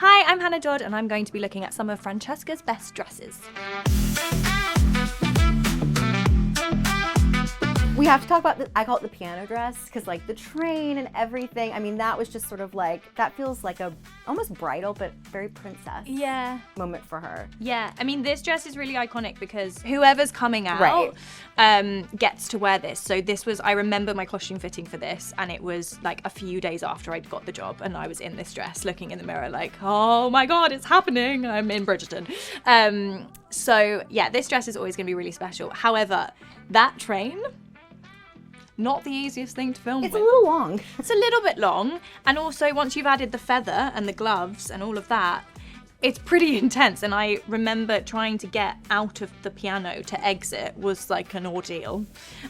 Hi, I'm Hannah Dodd, and I'm going to be looking at some of Francesca's best dresses. We have to talk about I call it the piano dress, because like the train and everything, I mean, that was just sort of like, that feels like a almost bridal, but very princess moment for her. Yeah, I mean, this dress is really iconic because whoever's coming out gets to wear this. So this was, I remember my costume fitting for this, and it was like a few days after I'd got the job, and I was in this dress looking in the mirror like, oh my God, it's happening. I'm in Bridgerton. So yeah, this dress is always gonna be really special. However, that train, not the easiest thing to film with. It's a little long. It's a little bit long. And also once you've added the feather and the gloves and all of that, it's pretty intense. And I remember trying to get out of the piano to exit was like an ordeal.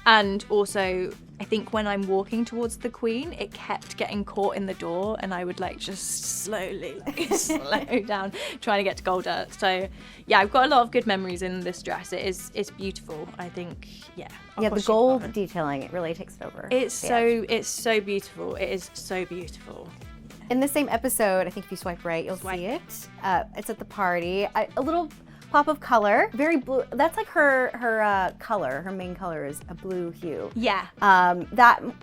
And also, I think when I'm walking towards the Queen, it kept getting caught in the door, and I would like just slowly slow down trying to get to Golda. So yeah, I've got a lot of good memories in this dress. It's beautiful. I think, yeah. Yeah, the gold detailing, it really takes it over. It's so beautiful. It is so beautiful. In the same episode, I think if you swipe right, you'll see it. It's at the party. A little pop of color, very blue. That's like her color. Her main color is a blue hue. Yeah.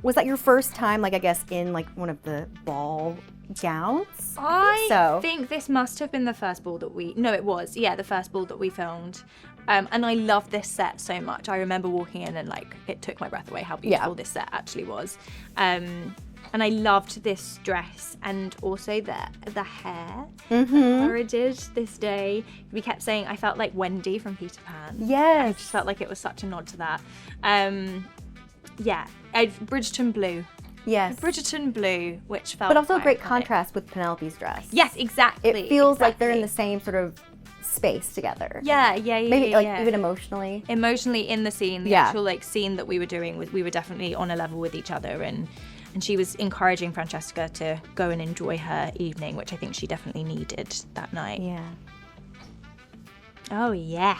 Was that your first time, like I guess, in like one of the ball gowns? I think this must have been the first ball that it was. Yeah, the first ball that we filmed. And I love this set so much. I remember walking in and like it took my breath away how beautiful this set actually was. And I loved this dress and also the hair that Laura did this day. We kept saying I felt like Wendy from Peter Pan. Yes. I just felt like it was such a nod to that. Bridgerton blue. Yes. Bridgerton blue, which felt but also a great iconic. contrast with Penelope's dress. Yes, exactly. It feels like they're in the same sort of space together. Yeah. Maybe like even emotionally. Emotionally in the scene, the actual like scene that we were doing, we were definitely on a level with each other, and she was encouraging Francesca to go and enjoy her evening, which I think she definitely needed that night. Yeah. Oh yeah.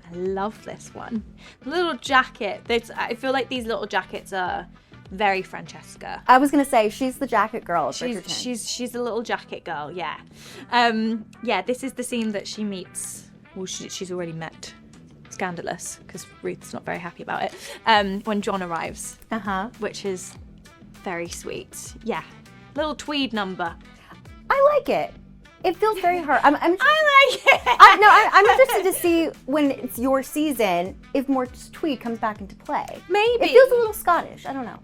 I love this one. The little jacket. I feel like these little jackets are very Francesca. I was gonna say she's the jacket girl of Bridgerton. She's a little jacket girl, yeah. This is the scene that she meets. Well, she's already met Scandalous because Ruth's not very happy about it. When John arrives, which is very sweet. Yeah, little tweed number. I like it. It feels very hard. I like it. I'm interested to see when it's your season if more tweed comes back into play. Maybe. It feels a little Scottish. I don't know.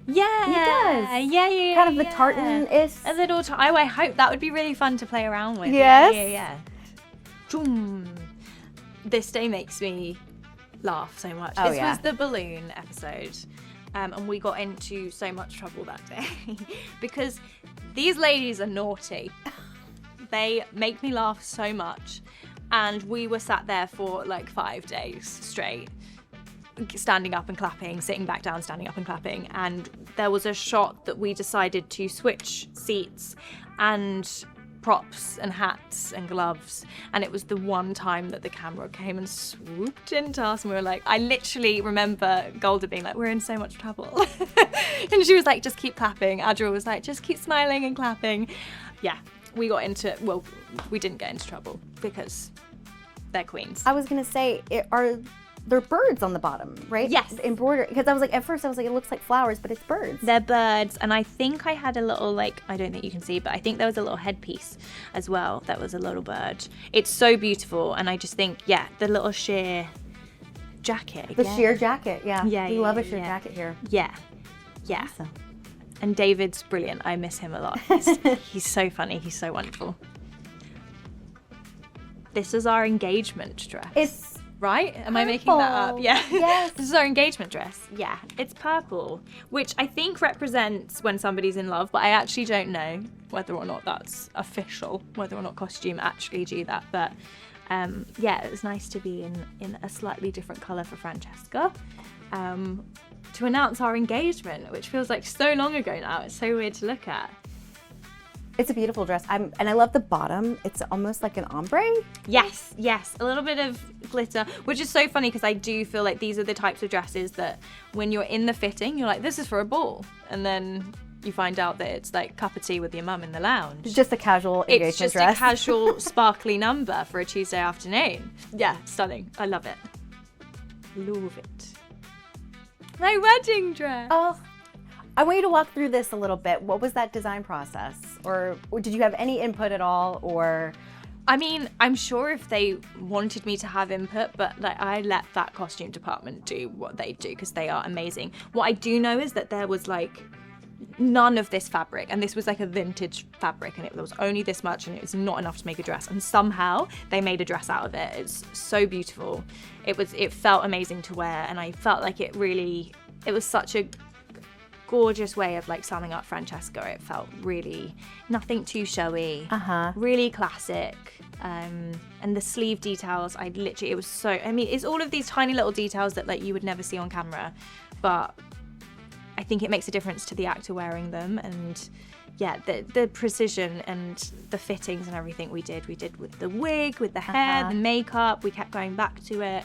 Yeah, it does. Yeah. Kind of the tartan-ish. A little. I hope that would be really fun to play around with. Yes. Yeah. This day makes me laugh so much. This was the balloon episode. And we got into so much trouble that day because these ladies are naughty. They make me laugh so much. And we were sat there for like 5 days straight, standing up and clapping, sitting back down, standing up and clapping. And there was a shot that we decided to switch seats and props and hats and gloves, and it was the one time that the camera came and swooped into us, and we were like, I literally remember Golda being like, we're in so much trouble. And she was like, just keep clapping. Adra was like, just keep smiling and clapping. Yeah, we didn't get into trouble because they're queens. I was gonna say, they're birds on the bottom, right? Yes. Embroidered, because at first I was like, it looks like flowers, but it's birds. They're birds, and I think I had a little, like, I don't think you can see, but I think there was a little headpiece as well that was a little bird. It's so beautiful, and I just think, the little sheer jacket. The sheer jacket, yeah. Yeah, we love a sheer jacket here. Yeah. Awesome. And David's brilliant. I miss him a lot. He's so funny. He's so wonderful. This is our engagement dress. It's right? Am I making that up? Yeah. Yes. This is our engagement dress. Yeah. It's purple, which I think represents when somebody's in love, but I actually don't know whether or not that's official, whether or not costume actually do that. But it was nice to be in a slightly different colour for Francesca to announce our engagement, which feels like so long ago now. It's so weird to look at. It's a beautiful dress. And I love the bottom. It's almost like an ombre. Yes. A little bit of glitter, which is so funny because I do feel like these are the types of dresses that when you're in the fitting, you're like, this is for a ball. And then you find out that it's like cup of tea with your mum in the lounge. It's just a casual engagement It's just dress. a casual, sparkly number for a Tuesday afternoon. Yeah, stunning. I love it. Love it. My wedding dress. Oh, I want you to walk through this a little bit. What was that design process? Or did you have any input at all? Or I mean, I'm sure if they wanted me to have input, but like I let that costume department do what they do because they are amazing. What I do know is that there was like none of this fabric, and this was like a vintage fabric, and there was only this much, and it was not enough to make a dress, and somehow they made a dress out of it. It's so beautiful. It felt amazing to wear, and I felt like it was such a gorgeous way of like summing up Francesca. It felt really nothing too showy, really classic, and the sleeve details, it's all of these tiny little details that like you would never see on camera, but I think it makes a difference to the actor wearing them. And yeah, the precision and the fittings and everything we did with the wig, with the hair, the makeup, we kept going back to it.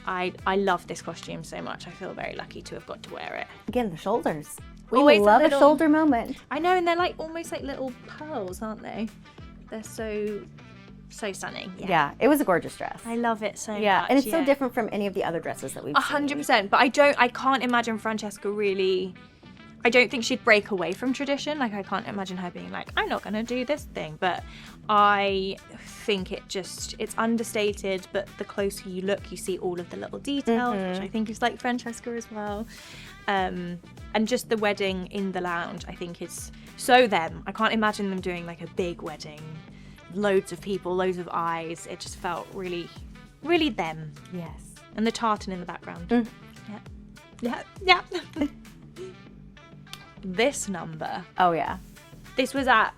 I love this costume so much. I feel very lucky to have got to wear it. Again, the shoulders. We Always love a shoulder moment. I know, and they're like almost like little pearls, aren't they? They're so stunning. Yeah, it was a gorgeous dress. I love it so much. Yeah, and it's so different from any of the other dresses that we've seen. 100%. But I can't imagine Francesca really. I don't think she'd break away from tradition. Like, I can't imagine her being like, I'm not going to do this thing. But I think it's understated, but the closer you look, you see all of the little details, which I think is like Francesca as well. And just the wedding in the lounge, I think is so them. I can't imagine them doing like a big wedding, loads of people, loads of eyes. It just felt really, really them. Yes. And the tartan in the background. Yeah. This number. Oh, yeah. This was at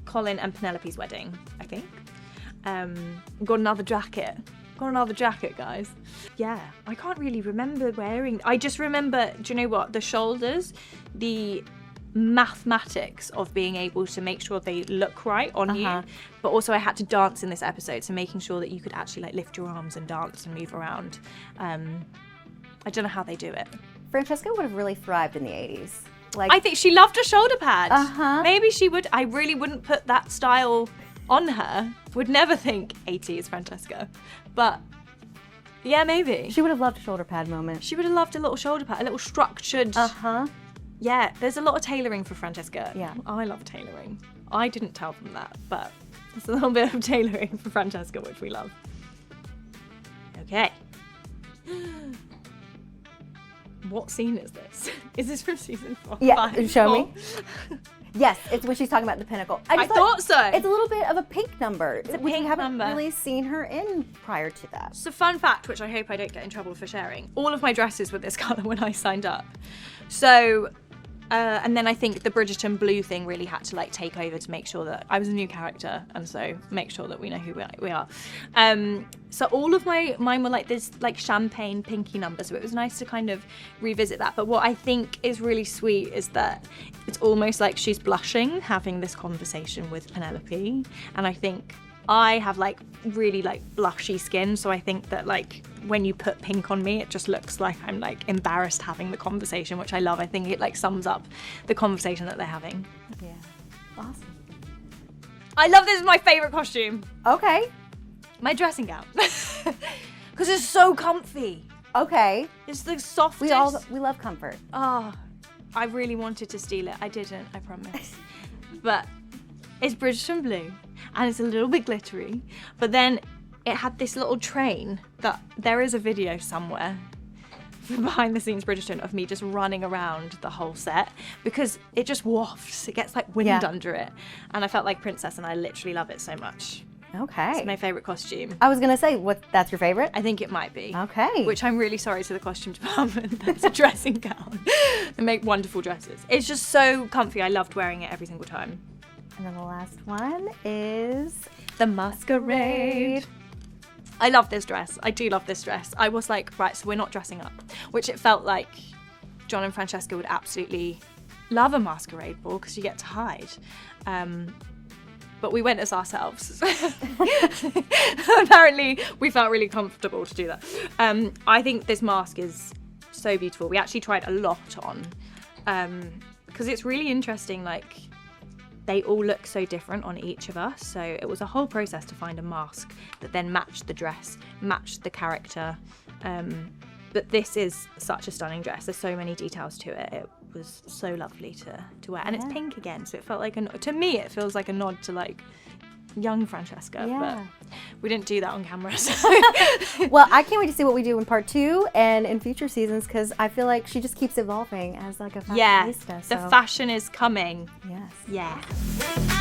Colin and Penelope's wedding, I think. Got another jacket. Guys. Yeah, I can't really remember wearing. I just remember, do you know what? The shoulders, the mathematics of being able to make sure they look right on you. But also I had to dance in this episode, so making sure that you could actually like lift your arms and dance and move around. I don't know how they do it. Francesca would have really thrived in the 80s. I think she loved a shoulder pad. Maybe she would. I really wouldn't put that style on her. Would never think 80s Francesca. But yeah, maybe. She would have loved a shoulder pad moment. She would have loved a little shoulder pad, a little structured. Yeah, there's a lot of tailoring for Francesca. Yeah. I love tailoring. I didn't tell them that, but there's a little bit of tailoring for Francesca, which we love. Okay. What scene is this? Is this from season 4? Yeah, show me. Yes, it's when she's talking about the pinnacle. I thought so. It's a little bit of a pink number. It's a we pink haven't number. really seen her in prior to that. So fun fact, which I hope I don't get in trouble for sharing, all of my dresses were this colour when I signed up. So, and then I think the Bridgerton blue thing really had to like take over to make sure that I was a new character, and so make sure that we know who we are. So all of mine were like this like champagne pinky number, so it was nice to kind of revisit that. But what I think is really sweet is that it's almost like she's blushing having this conversation with Penelope, and I think I have like really like blushy skin, so I think that like when you put pink on me, it just looks like I'm like embarrassed having the conversation, which I love. I think it like sums up the conversation that they're having. Yeah. Awesome. I love this. Is my favorite costume. Okay. My dressing gown. Because it's so comfy. Okay. It's the softest. We love comfort. Oh, I really wanted to steal it. I didn't, I promise. But it's Bridgerton blue, and it's a little bit glittery. But then it had this little train that there is a video somewhere behind the scenes Bridgerton of me just running around the whole set because it just wafts. It gets like wind under it. And I felt like Princess, and I literally love it so much. Okay. It's my favorite costume. I was going to say, that's your favorite? I think it might be. Okay. Which I'm really sorry to the costume department. That's a dressing gown. They make wonderful dresses. It's just so comfy. I loved wearing it every single time. And then the last one is the Masquerade. I love this dress. I do love this dress. I was like, right, so we're not dressing up, which it felt like John and Francesca would absolutely love a masquerade ball because you get to hide. But we went as ourselves. Apparently, we felt really comfortable to do that. I think this mask is so beautiful. We actually tried a lot on. because it's really interesting, like, they all look so different on each of us. So it was a whole process to find a mask that then matched the dress, matched the character. But this is such a stunning dress. There's so many details to it. It was so lovely to wear. And it's pink again, so it felt like, to me, it feels like a nod to, like, young Francesca. But we didn't do that on camera. So. Well, I can't wait to see what we do in part 2 and in future seasons, because I feel like she just keeps evolving as, like, a fashionista. The fashion is coming. Yes. Yeah.